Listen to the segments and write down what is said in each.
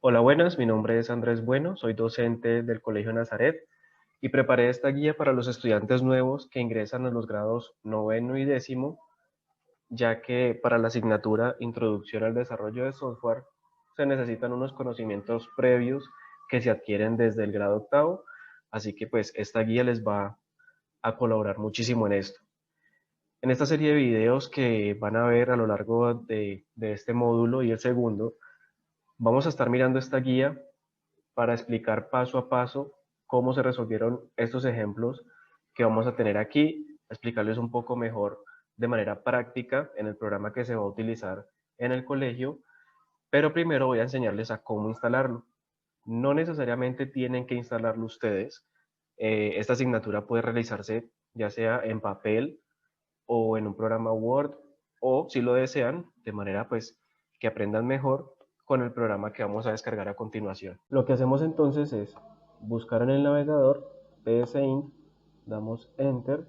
Hola, buenas, mi nombre es Andrés Bueno, soy docente del Colegio Nazaret y preparé esta guía para los estudiantes nuevos que ingresan a los grados noveno y décimo, ya que para la asignatura Introducción al Desarrollo de Software se necesitan unos conocimientos previos que se adquieren desde el grado octavo, así que pues esta guía les va a colaborar muchísimo en esto. En esta serie de videos que van a ver a lo largo de este módulo y el segundo, vamos a estar mirando esta guía para explicar paso a paso cómo se resolvieron estos ejemplos que vamos a tener aquí, explicarles un poco mejor de manera práctica en el programa que se va a utilizar en el colegio, pero primero voy a enseñarles a cómo instalarlo. No necesariamente tienen que instalarlo ustedes. Esta asignatura puede realizarse ya sea en papel o en un programa Word, o si lo desean, de manera pues que aprendan mejor con el programa que vamos a descargar a continuación. Lo que hacemos entonces es buscar en el navegador PSInt, damos Enter,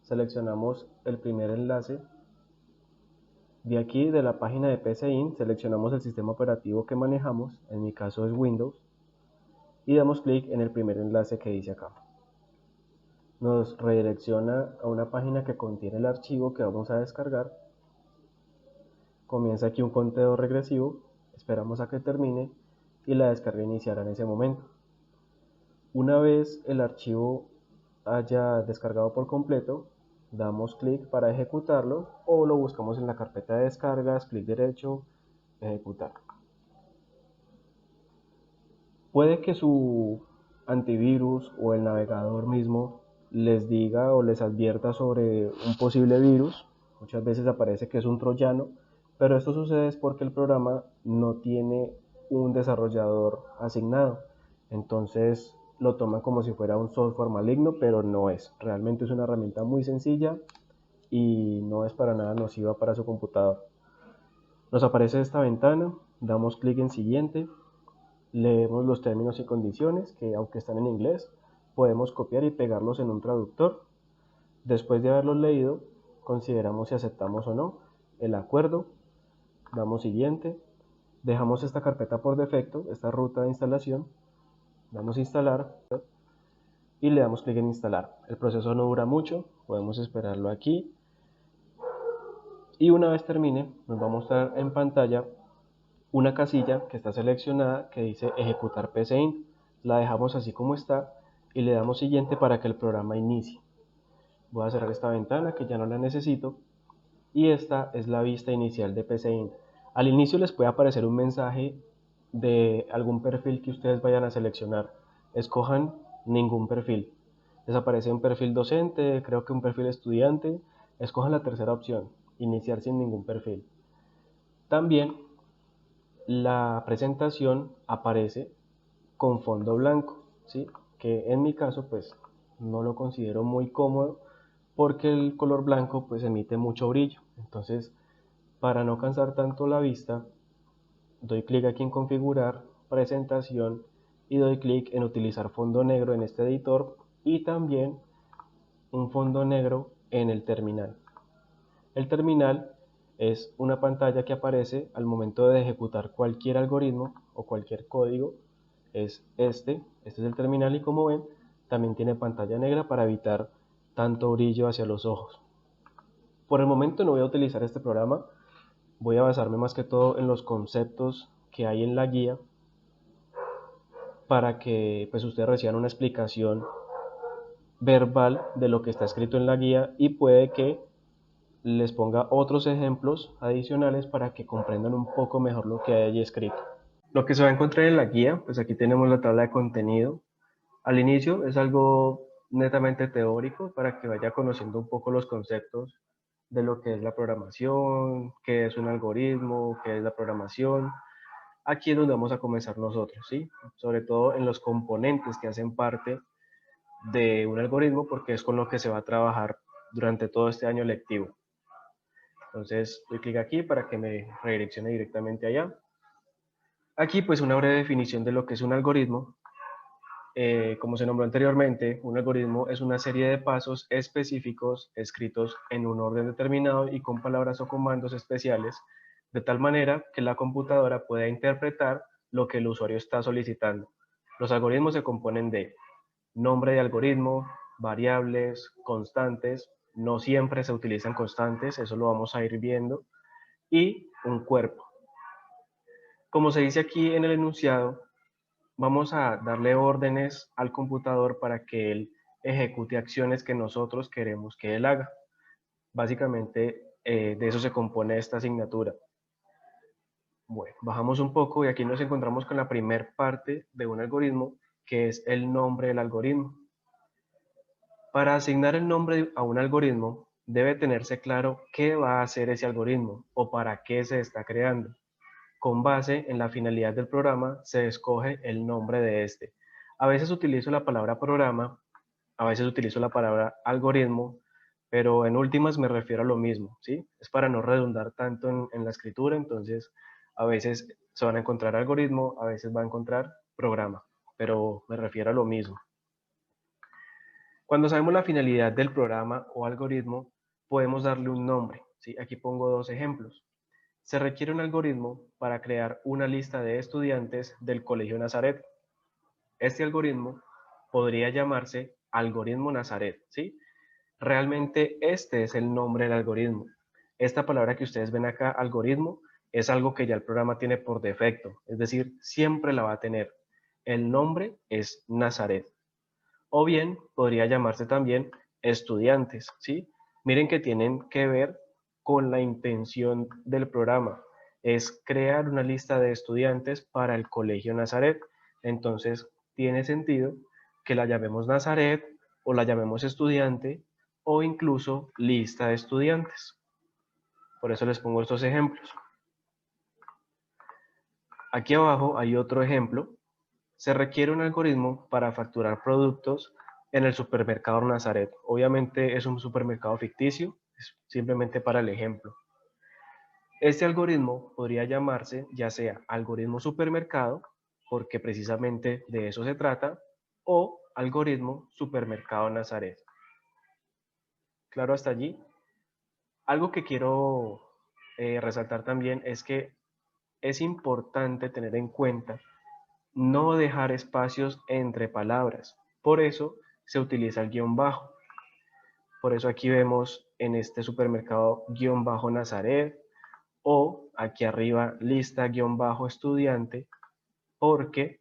seleccionamos el primer enlace. De aquí, de la página de PSInt, seleccionamos el sistema operativo que manejamos, en mi caso es Windows, y damos clic en el primer enlace que dice acá. Nos redirecciona a una página que contiene el archivo que vamos a descargar. Comienza aquí un conteo regresivo, esperamos a que termine y la descarga iniciará en ese momento. Una vez el archivo haya descargado por completo, damos clic para ejecutarlo o lo buscamos en la carpeta de descargas, clic derecho, ejecutar. Puede que su antivirus o el navegador mismo les diga o les advierta sobre un posible virus. Muchas veces aparece que es un troyano, pero esto sucede es porque el programa no tiene un desarrollador asignado. Entonces lo toman como si fuera un software maligno, pero no es. Realmente es una herramienta muy sencilla y no es para nada nociva para su computador. Nos aparece esta ventana, damos clic en siguiente, leemos los términos y condiciones que, aunque están en inglés, podemos copiar y pegarlos en un traductor. Después de haberlos leído, consideramos si aceptamos o no el acuerdo, damos siguiente, dejamos esta carpeta por defecto, esta ruta de instalación, damos instalar y le damos clic en instalar. El proceso no dura mucho, podemos esperarlo aquí y una vez termine nos va a mostrar en pantalla una casilla que está seleccionada que dice ejecutar PSInt. La dejamos así como está y le damos siguiente para que el programa inicie. Voy a cerrar esta ventana que ya no la necesito y esta es la vista inicial de PSInt. Al inicio les puede aparecer un mensaje de algún perfil que ustedes vayan a seleccionar. Escojan ningún perfil. Les aparece un perfil docente, creo que un perfil estudiante. Escojan la tercera opción, iniciar sin ningún perfil. También la presentación aparece con fondo blanco, ¿sí? Que en mi caso pues no lo considero muy cómodo porque el color blanco pues emite mucho brillo. Entonces, para no cansar tanto la vista, doy clic aquí en configurar presentación y doy clic en utilizar fondo negro en este editor y también un fondo negro en el terminal. El terminal es una pantalla que aparece al momento de ejecutar cualquier algoritmo o cualquier código. Es este es el terminal y como ven, también tiene pantalla negra para evitar tanto brillo hacia los ojos. Por el momento no voy a utilizar este programa, voy a basarme más que todo en los conceptos que hay en la guía para que pues ustedes reciban una explicación verbal de lo que está escrito en la guía y puede que les ponga otros ejemplos adicionales para que comprendan un poco mejor lo que hay allí escrito. Lo que se va a encontrar en la guía, pues aquí tenemos la tabla de contenido. Al inicio es algo netamente teórico para que vaya conociendo un poco los conceptos de lo que es la programación, qué es un algoritmo, qué es la programación. Aquí es donde vamos a comenzar nosotros, ¿sí? Sobre todo en los componentes que hacen parte de un algoritmo porque es con lo que se va a trabajar durante todo este año lectivo. Entonces doy clic aquí para que me redireccione directamente allá. Aquí pues una breve definición de lo que es un algoritmo. Como se nombró anteriormente, un algoritmo es una serie de pasos específicos escritos en un orden determinado y con palabras o comandos especiales, de tal manera que la computadora pueda interpretar lo que el usuario está solicitando. Los algoritmos se componen de nombre de algoritmo, variables, constantes, no siempre se utilizan constantes, eso lo vamos a ir viendo, y un cuerpo. Como se dice aquí en el enunciado, vamos a darle órdenes al computador para que él ejecute acciones que nosotros queremos que él haga. Básicamente, de eso se compone esta asignatura. Bueno, bajamos un poco y aquí nos encontramos con la primer parte de un algoritmo, que es el nombre del algoritmo. Para asignar el nombre a un algoritmo, debe tenerse claro qué va a hacer ese algoritmo o para qué se está creando. Con base en la finalidad del programa, se escoge el nombre de este. A veces utilizo la palabra programa, a veces utilizo la palabra algoritmo, pero en últimas me refiero a lo mismo, ¿sí? Es para no redundar tanto en la escritura, entonces a veces se van a encontrar algoritmo, a veces va a encontrar programa, pero me refiero a lo mismo. Cuando sabemos la finalidad del programa o algoritmo, podemos darle un nombre, ¿sí? Aquí pongo dos ejemplos. Se requiere un algoritmo para crear una lista de estudiantes del Colegio Nazaret. Este algoritmo podría llamarse algoritmo Nazaret, ¿sí? Realmente este es el nombre del algoritmo. Esta palabra que ustedes ven acá, algoritmo, es algo que ya el programa tiene por defecto, es decir, siempre la va a tener. El nombre es Nazaret. O bien podría llamarse también estudiantes, ¿sí? Miren que tienen que ver con la intención del programa. Es crear una lista de estudiantes para el Colegio Nazaret. Entonces, tiene sentido que la llamemos Nazaret o la llamemos estudiante o incluso lista de estudiantes. Por eso les pongo estos ejemplos. Aquí abajo hay otro ejemplo. Se requiere un algoritmo para facturar productos en el supermercado Nazaret. Obviamente es un supermercado ficticio, es simplemente para el ejemplo. Este algoritmo podría llamarse ya sea algoritmo supermercado, porque precisamente de eso se trata, o algoritmo supermercado Nazaret. ¿Claro hasta allí? Algo que quiero resaltar también es que es importante tener en cuenta no dejar espacios entre palabras. Por eso se utiliza el guión bajo. Por eso aquí vemos en este supermercado guión bajo Nazaret o aquí arriba lista guión bajo estudiante, porque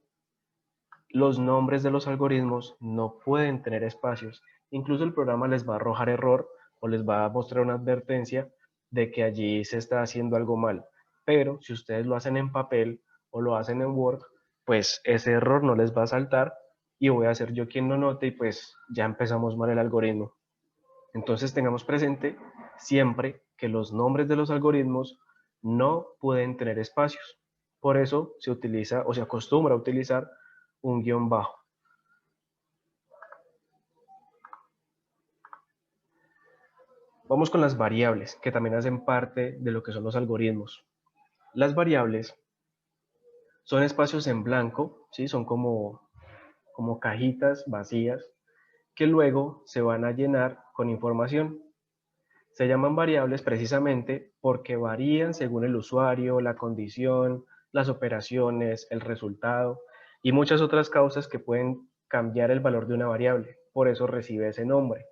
los nombres de los algoritmos no pueden tener espacios. Incluso el programa les va a arrojar error o les va a mostrar una advertencia de que allí se está haciendo algo mal. Pero si ustedes lo hacen en papel o lo hacen en Word, pues ese error no les va a saltar y voy a ser yo quien lo note y pues ya empezamos mal el algoritmo. Entonces tengamos presente siempre que los nombres de los algoritmos no pueden tener espacios. Por eso se utiliza o se acostumbra a utilizar un guión bajo. Vamos con las variables, que también hacen parte de lo que son los algoritmos. Las variables son espacios en blanco, ¿sí? Son como cajitas vacías que luego se van a llenar con información. Se llaman variables precisamente porque varían según el usuario, la condición, las operaciones, el resultado y muchas otras causas que pueden cambiar el valor de una variable. Por eso recibe ese nombre.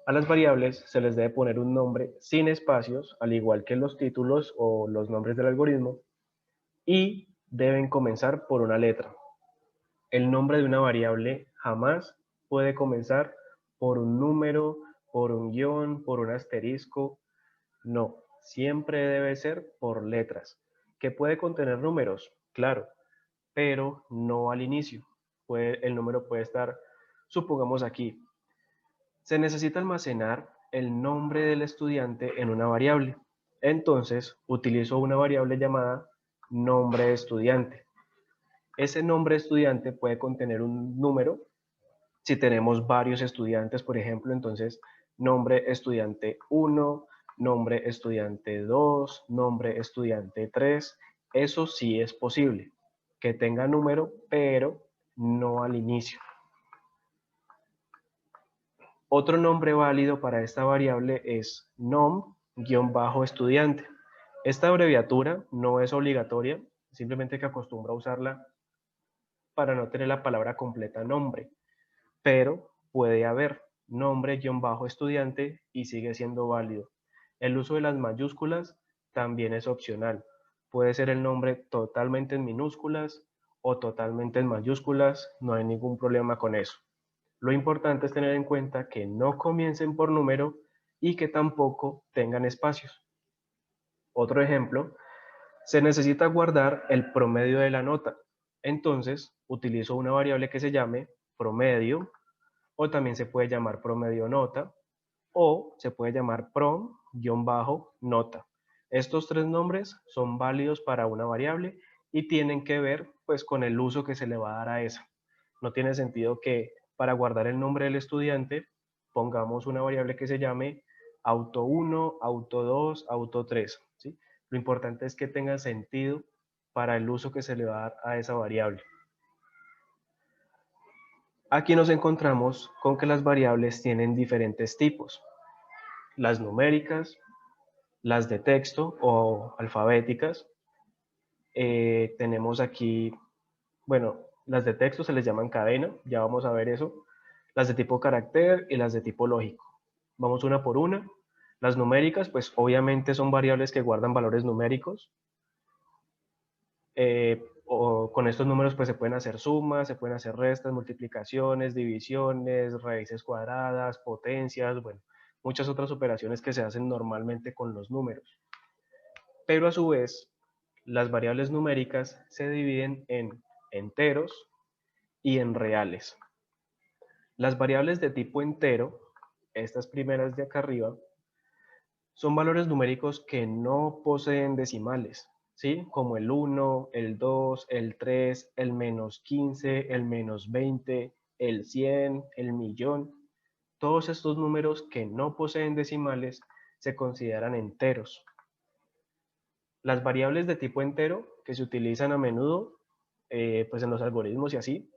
A las variables se les debe poner un nombre sin espacios, al igual que los títulos o los nombres del algoritmo, y deben comenzar por una letra. El nombre de una variable jamás puede comenzar por un número, por un guión, por un asterisco. No, siempre debe ser por letras. ¿Que puede contener números? Claro, pero no al inicio. El número puede estar, supongamos aquí, se necesita almacenar el nombre del estudiante en una variable. Entonces, utilizo una variable llamada nombre estudiante. Ese nombre estudiante puede contener un número. Si tenemos varios estudiantes, por ejemplo, entonces nombre estudiante 1, nombre estudiante 2, nombre estudiante 3. Eso sí es posible, que tenga número, pero no al inicio. Otro nombre válido para esta variable es nom-estudiante. Esta abreviatura no es obligatoria, simplemente que acostumbro a usarla para no tener la palabra completa nombre, pero puede haber nombre-estudiante y sigue siendo válido. El uso de las mayúsculas también es opcional. Puede ser el nombre totalmente en minúsculas o totalmente en mayúsculas, no hay ningún problema con eso. Lo importante es tener en cuenta que no comiencen por número y que tampoco tengan espacios. Otro ejemplo, se necesita guardar el promedio de la nota. Entonces, utilizo una variable que se llame promedio, o también se puede llamar promedio nota, o se puede llamar prom-nota. Estos tres nombres son válidos para una variable y tienen que ver pues con el uso que se le va a dar a esa. No tiene sentido que para guardar el nombre del estudiante pongamos una variable que se llame auto 1, auto 2, auto 3. ¿Sí? Lo importante es que tenga sentido para el uso que se le va a dar a esa variable. Aquí nos encontramos con que las variables tienen diferentes tipos. Las numéricas, las de texto o alfabéticas. Tenemos aquí, bueno, las de texto se les llaman cadena, ya vamos a ver eso. Las de tipo carácter y las de tipo lógico. Vamos una por una. Las numéricas, pues obviamente son variables que guardan valores numéricos. O con estos números pues se pueden hacer sumas, se pueden hacer restas, multiplicaciones, divisiones, raíces cuadradas, potencias, bueno, muchas otras operaciones que se hacen normalmente con los números. Pero a su vez, las variables numéricas se dividen en enteros y en reales. Las variables de tipo entero, estas primeras de acá arriba, son valores numéricos que no poseen decimales, ¿sí? Como el 1, el 2, el 3, el menos 15, el menos 20, el 100, el millón. Todos estos números que no poseen decimales se consideran enteros. Las variables de tipo entero que se utilizan a menudo pues en los algoritmos y así,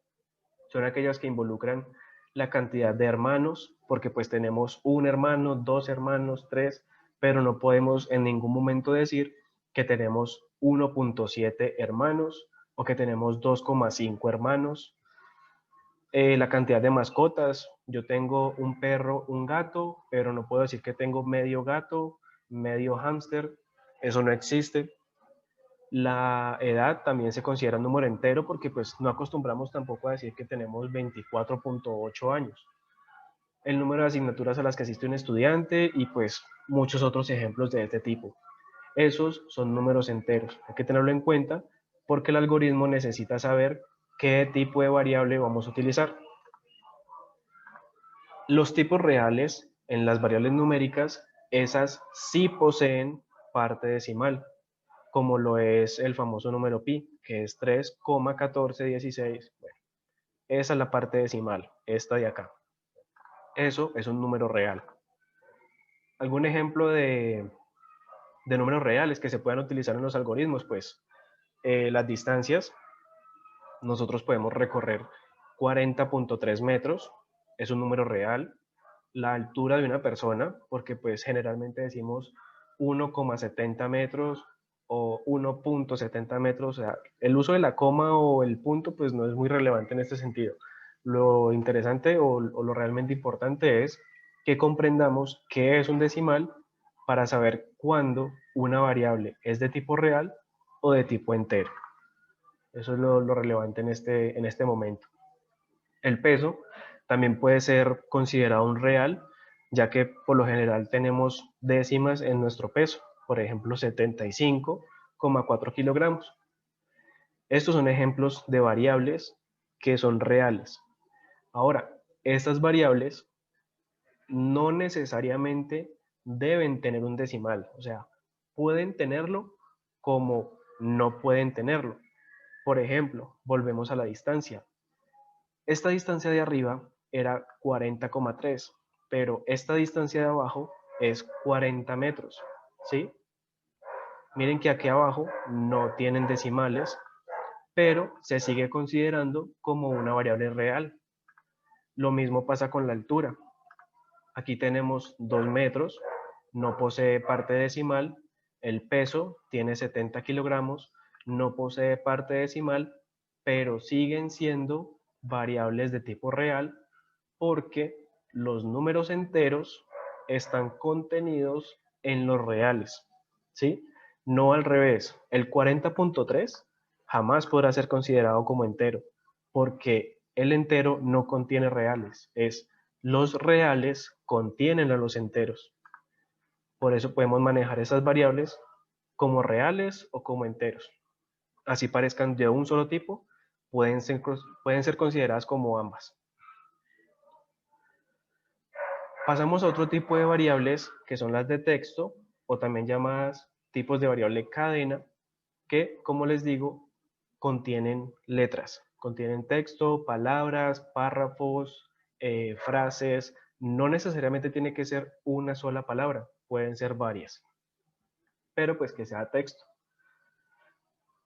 son aquellas que involucran la cantidad de hermanos, porque pues tenemos un hermano, dos hermanos, tres, pero no podemos en ningún momento decir que tenemos 1.7 hermanos o que tenemos 2,5 hermanos. La cantidad de mascotas, yo tengo un perro, un gato, pero no puedo decir que tengo medio gato, medio hámster, eso no existe. La edad también se considera un número entero porque pues no acostumbramos tampoco a decir que tenemos 24.8 años. El número de asignaturas a las que asiste un estudiante y pues muchos otros ejemplos de este tipo. Esos son números enteros. Hay que tenerlo en cuenta porque el algoritmo necesita saber qué tipo de variable vamos a utilizar. Los tipos reales en las variables numéricas, esas sí poseen parte decimal, como lo es el famoso número pi, que es 3,1416. Bueno, esa es la parte decimal, esta de acá. Eso es un número real. ¿Algún ejemplo de números reales que se puedan utilizar en los algoritmos? Pues las distancias. Nosotros podemos recorrer 40.3 metros, es un número real. La altura de una persona, porque pues generalmente decimos 1,70 metros o 1.70 metros, o sea, el uso de la coma o el punto pues no es muy relevante en este sentido. Lo interesante o lo realmente importante es que comprendamos qué es un decimal para saber cuándo una variable es de tipo real o de tipo entero. Eso es lo relevante en este momento. El peso también puede ser considerado un real, ya que por lo general tenemos décimas en nuestro peso, por ejemplo 75,4 kilogramos. Estos son ejemplos de variables que son reales. Ahora, estas variables no necesariamente deben tener un decimal, o sea, pueden tenerlo como no pueden tenerlo. Por ejemplo, volvemos a la distancia. Esta distancia de arriba era 40,3, pero esta distancia de abajo es 40 metros, ¿sí? Miren que aquí abajo no tienen decimales, pero se sigue considerando como una variable real. Lo mismo pasa con la altura. Aquí tenemos 2 metros, no posee parte decimal, el peso tiene 70 kilogramos, no posee parte decimal, pero siguen siendo variables de tipo real porque los números enteros están contenidos en los reales, ¿sí? No al revés. El 40.3 jamás podrá ser considerado como entero, porque el entero no contiene reales, es los reales contienen a los enteros. Por eso podemos manejar esas variables como reales o como enteros. Así parezcan de un solo tipo, pueden ser consideradas como ambas. Pasamos a otro tipo de variables que son las de texto o también llamadas tipos de variable cadena que, como les digo, contienen letras, contienen texto, palabras, párrafos, frases. No necesariamente tiene que ser una sola palabra, pueden ser varias, pero pues que sea texto.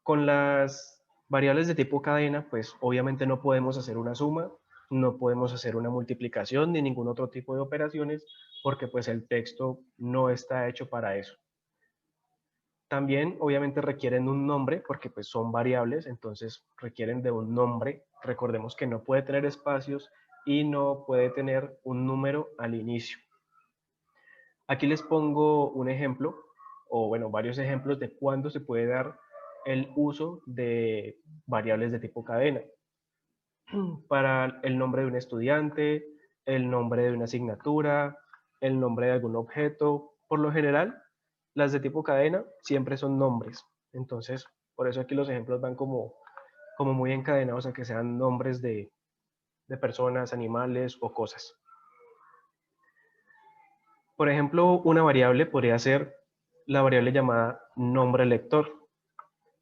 Con las variables de tipo cadena, pues obviamente no podemos hacer una suma, no podemos hacer una multiplicación ni ningún otro tipo de operaciones porque pues el texto no está hecho para eso. También obviamente requieren un nombre porque pues son variables, entonces requieren de un nombre. Recordemos que no puede tener espacios y no puede tener un número al inicio. Aquí les pongo un ejemplo, o bueno, varios ejemplos de cuándo se puede dar el uso de variables de tipo cadena. Para el nombre de un estudiante, el nombre de una asignatura, el nombre de algún objeto. Por lo general, las de tipo cadena siempre son nombres. Entonces, por eso aquí los ejemplos van como muy encadenados a que sean nombres de personas, animales o cosas. Por ejemplo, una variable podría ser la variable llamada nombre lector.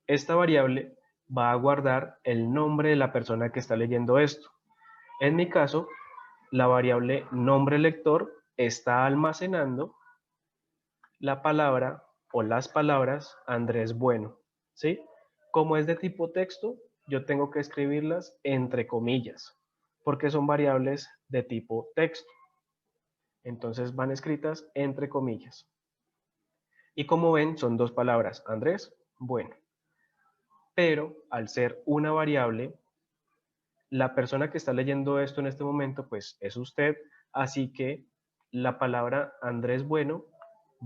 Esta variable va a guardar el nombre de la persona que está leyendo esto. En mi caso, la variable nombre lector está almacenando la palabra o las palabras Andrés Bueno, ¿sí? Como es de tipo texto, yo tengo que escribirlas entre comillas, porque son variables de tipo texto. Entonces van escritas entre comillas. Y como ven, son dos palabras, Andrés, Bueno. Pero al ser una variable, la persona que está leyendo esto en este momento, pues es usted, así que la palabra Andrés Bueno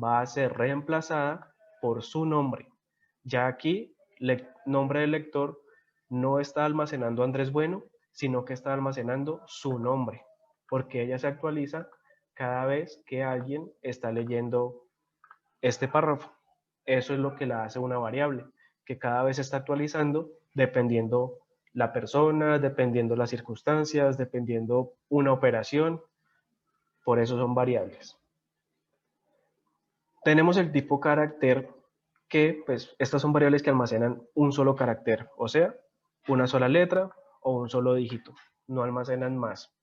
va a ser reemplazada por su nombre. Ya aquí, el nombre del lector no está almacenando Andrés Bueno, sino que está almacenando su nombre, porque ella se actualiza cada vez que alguien está leyendo este párrafo. Eso es lo que la hace una variable, que cada vez se está actualizando dependiendo la persona, dependiendo las circunstancias, dependiendo una operación. Por eso son variables. Tenemos el tipo carácter que, pues, estas son variables que almacenan un solo carácter, o sea, una sola letra o un solo dígito. No almacenan más.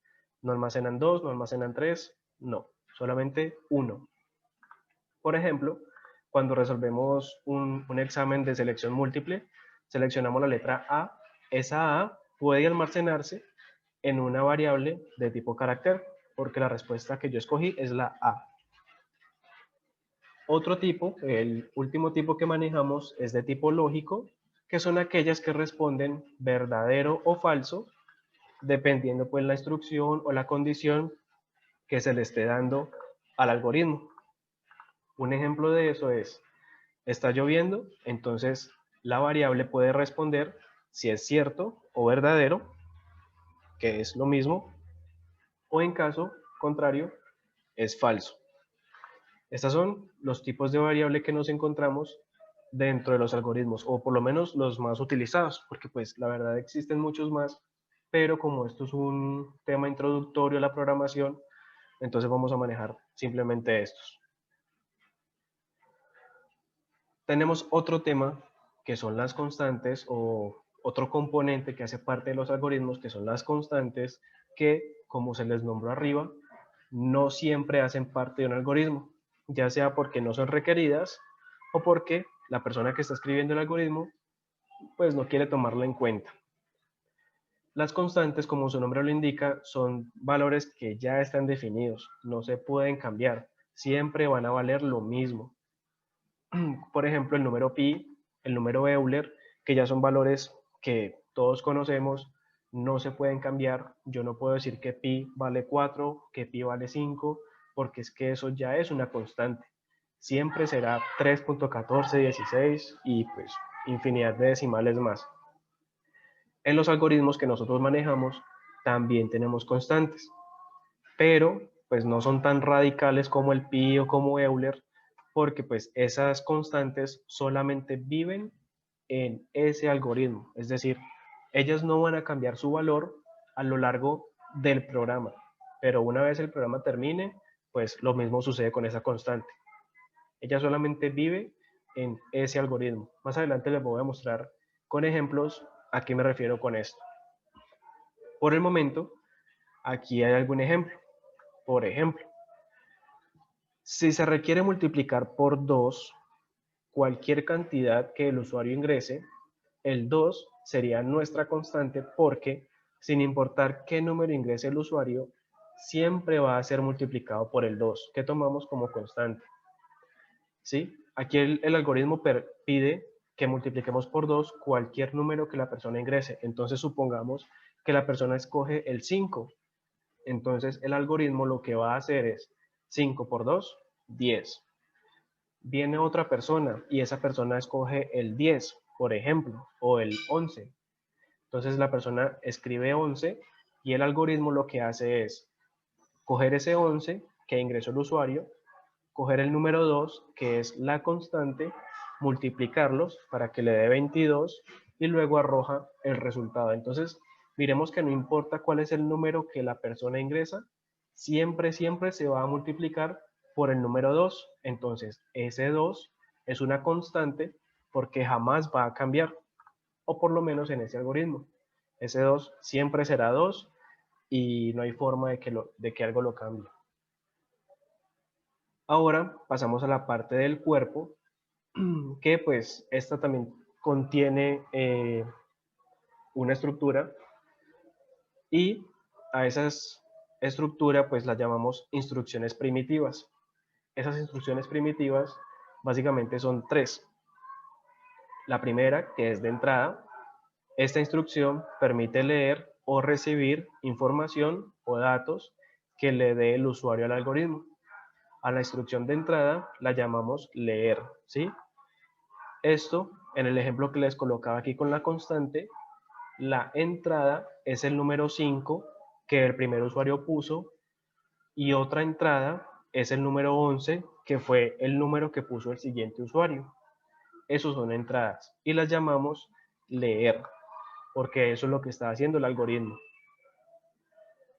No almacenan dos, no almacenan tres, no, solamente uno. Por ejemplo, cuando resolvemos un examen de selección múltiple, seleccionamos la letra A. Esa A puede almacenarse en una variable de tipo carácter, porque la respuesta que yo escogí es la A. Otro tipo, el último tipo que manejamos es de tipo lógico, que son aquellas que responden verdadero o falso, dependiendo pues la instrucción o la condición que se le esté dando al algoritmo. Un ejemplo de eso es, está lloviendo, entonces la variable puede responder si es cierto o verdadero, que es lo mismo, o en caso contrario, es falso. Estos son los tipos de variable que nos encontramos dentro de los algoritmos, o por lo menos los más utilizados, porque pues la verdad existen muchos más, pero como esto es un tema introductorio a la programación, entonces vamos a manejar simplemente estos. Tenemos otro tema que son las constantes o otro componente que hace parte de los algoritmos que son las constantes que, como se les nombró arriba, no siempre hacen parte de un algoritmo, ya sea porque no son requeridas o porque la persona que está escribiendo el algoritmo pues no quiere tomarla en cuenta. Las constantes, como su nombre lo indica, son valores que ya están definidos, no se pueden cambiar, siempre van a valer lo mismo. Por ejemplo, el número pi, el número Euler, que ya son valores que todos conocemos, no se pueden cambiar. Yo no puedo decir que pi vale 4, que pi vale 5, porque es que eso ya es una constante. Siempre será 3.1416 y pues infinidad de decimales más. En los algoritmos que nosotros manejamos también tenemos constantes, pero pues no son tan radicales como el pi o como Euler, porque pues esas constantes solamente viven en ese algoritmo, es decir, ellas no van a cambiar su valor a lo largo del programa, pero una vez el programa termine, pues lo mismo sucede con esa constante. Ella solamente vive en ese algoritmo. Más adelante les voy a mostrar con ejemplos a qué me refiero con esto. Por el momento, aquí hay algún ejemplo. Por ejemplo, si se requiere multiplicar por 2 cualquier cantidad que el usuario ingrese, el 2 sería nuestra constante porque, sin importar qué número ingrese el usuario, siempre va a ser multiplicado por el 2, que tomamos como constante. ¿Sí? Aquí el algoritmo pide que multipliquemos por 2 cualquier número que la persona ingrese. Entonces supongamos que la persona escoge el 5. Entonces el algoritmo lo que va a hacer es 5 por 2, 10. Viene otra persona y esa persona escoge el 10, por ejemplo, o el 11. Entonces la persona escribe 11 y el algoritmo lo que hace es coger ese 11 que ingresó el usuario, coger el número 2, que es la constante, multiplicarlos para que le dé 22 y luego arroja el resultado. Entonces, miremos que no importa cuál es el número que la persona ingresa, siempre se va a multiplicar por el número 2. Entonces, ese 2 es una constante porque jamás va a cambiar, o por lo menos en ese algoritmo. Ese 2 siempre será 2 y no hay forma de que algo lo cambie. Ahora pasamos a la parte del cuerpo, que pues esta también contiene una estructura y a esas estructuras pues las llamamos instrucciones primitivas. Esas instrucciones primitivas básicamente son tres. La primera, que es de entrada, esta instrucción permite leer o recibir información o datos que le dé el usuario al algoritmo. A la instrucción de entrada la llamamos leer, ¿sí? Esto, en el ejemplo que les colocaba aquí con la constante, la entrada es el número 5 que el primer usuario puso y otra entrada es el número 11 que fue el número que puso el siguiente usuario. Esos son entradas y las llamamos leer, porque eso es lo que está haciendo el algoritmo.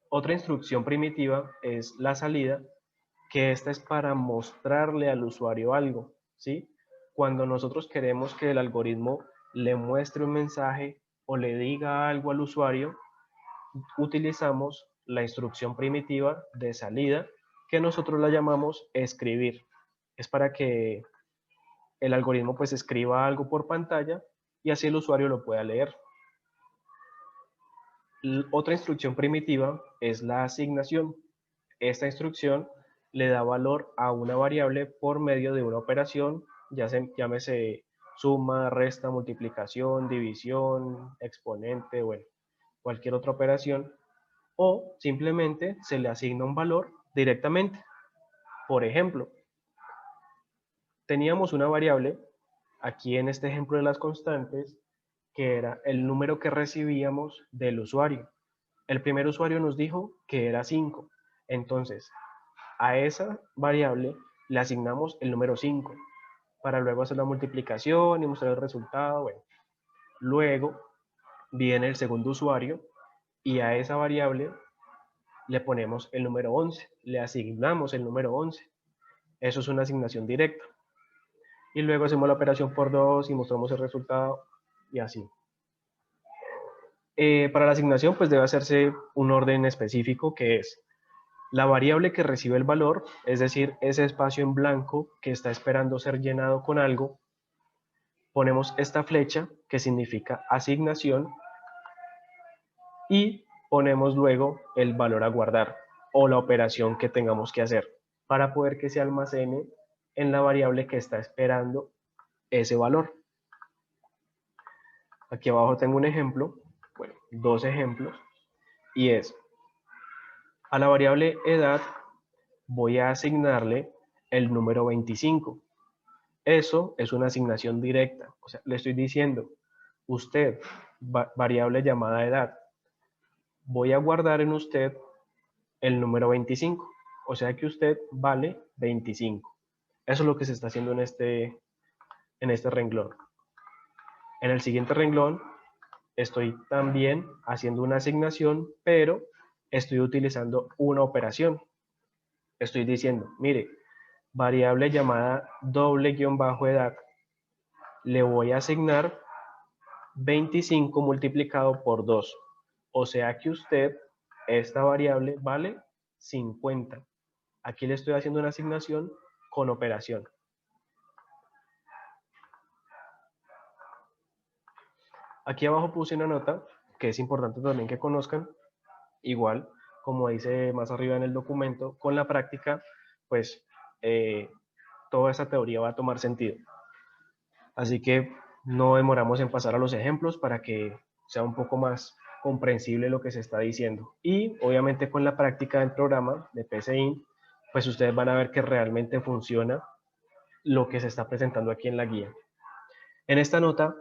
Otra instrucción primitiva es la salida, que esta es para mostrarle al usuario algo, ¿sí? Cuando nosotros queremos que el algoritmo le muestre un mensaje o le diga algo al usuario, utilizamos la instrucción primitiva de salida, que nosotros la llamamos escribir. Es para que el algoritmo pues escriba algo por pantalla y así el usuario lo pueda leer. Otra instrucción primitiva es la asignación. Esta instrucción le da valor a una variable por medio de una operación, llámese suma, resta, multiplicación, división, exponente, bueno, cualquier otra operación, o simplemente se le asigna un valor directamente. Por ejemplo, teníamos una variable aquí en este ejemplo de las constantes que era el número que recibíamos del usuario. El primer usuario nos dijo que era 5. Entonces, a esa variable le asignamos el número 5 para luego hacer la multiplicación y mostrar el resultado. Bueno, luego viene el segundo usuario y a esa variable le ponemos el número 11, le asignamos el número 11. Eso es una asignación directa. Y luego hacemos la operación por 2 y mostramos el resultado y así. Para la asignación pues debe hacerse un orden específico que es la variable que recibe el valor, es decir, ese espacio en blanco que está esperando ser llenado con algo, ponemos esta flecha que significa asignación y ponemos luego el valor a guardar o la operación que tengamos que hacer para poder que se almacene en la variable que está esperando ese valor. Aquí abajo tengo un ejemplo, bueno, dos ejemplos, y es, a la variable edad voy a asignarle el número 25. Eso es una asignación directa, o sea, le estoy diciendo, usted, variable llamada edad, voy a guardar en usted el número 25, o sea que usted vale 25. Eso es lo que se está haciendo en este renglón. En el siguiente renglón estoy también haciendo una asignación, pero estoy utilizando una operación. Estoy diciendo, mire, variable llamada doble-edad, le voy a asignar 25 multiplicado por 2. O sea que usted, esta variable vale 50. Aquí le estoy haciendo una asignación con operación. Aquí abajo puse una nota que es importante también que conozcan. Igual, como dice más arriba en el documento, con la práctica, pues toda esa teoría va a tomar sentido. Así que no demoramos en pasar a los ejemplos para que sea un poco más comprensible lo que se está diciendo. Y obviamente con la práctica del programa de PCInt, pues ustedes van a ver que realmente funciona lo que se está presentando aquí en la guía. En esta nota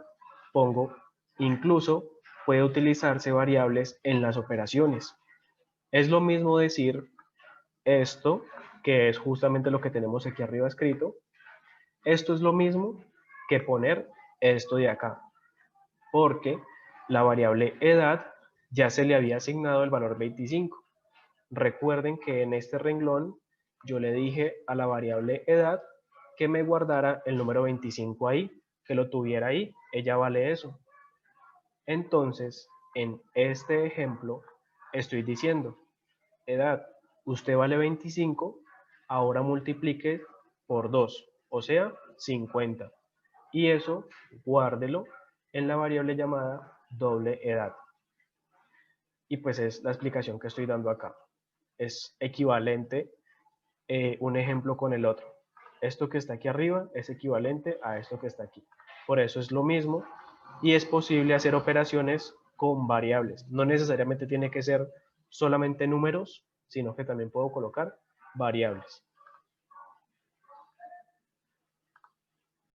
pongo, incluso puede utilizarse variables en las operaciones. Es lo mismo decir esto, que es justamente lo que tenemos aquí arriba escrito. Esto es lo mismo que poner esto de acá, porque la variable edad ya se le había asignado el valor 25. Recuerden que en este renglón yo le dije a la variable edad que me guardara el número 25 ahí, que lo tuviera ahí, ella vale eso. Entonces, en este ejemplo, estoy diciendo, edad, usted vale 25, ahora multiplique por 2, o sea, 50. Y eso, guárdelo en la variable llamada doble edad. Y pues es la explicación que estoy dando acá. Es equivalente un ejemplo con el otro. Esto que está aquí arriba es equivalente a esto que está aquí. Por eso es lo mismo y es posible hacer operaciones con variables. No necesariamente tiene que ser solamente números, sino que también puedo colocar variables.